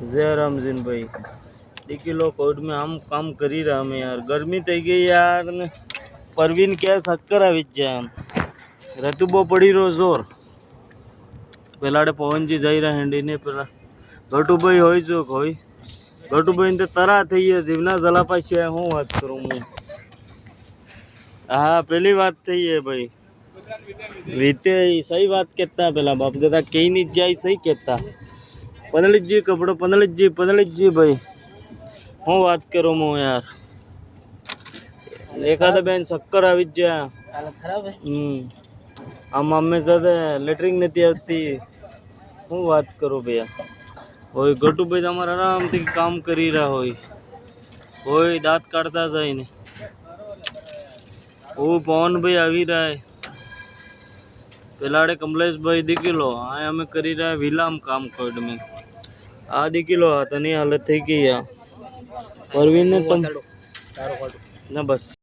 जय रामजीन भाई देखी लो कोर्ट में हम काम करी रहा हमें यार गर्मी थी गई यार ने परवीन क्या शक्कर આવી જાય રતુબો પડી રહ્યો જોર પેલાડે પવનજી જઈ રહ્યા હેન્ડી ને પેલા ગટુભાઈ હોય જો કોઈ ગટુભાઈ ને તરા થઈ ગયા જીવના જલાપા છે હું વાત કરું હું હા પેલી વાત થઈ है भाई रीते सही बात कहता पेला बाप दादा कई नहीं जाए सही कहता पंदलित जी कपड़ो पंदलित जी भाई हूँ बात करो मो यार एखादा बेन शक्कर આવી જ જાય હાલત ખરાબ હે આમ અમે સાથે લેટરિંગ નથી આવતી હું વાત કરું ભैया ઓય ગટુભાઈ તમારા આરામથી કામ કરી રહ્યા હોય દાંત કાઢતા જાય ને ઓ પવનભાઈ આવી રહ્યા है પેલાડે કમલેશભાઈ દેખી લો આ અમે કરી રહ્યા વિલામ કામ કોડ में આ દેખી લો તની હાલત થઈ ગઈ આ પરવીન ને તમ ના બસ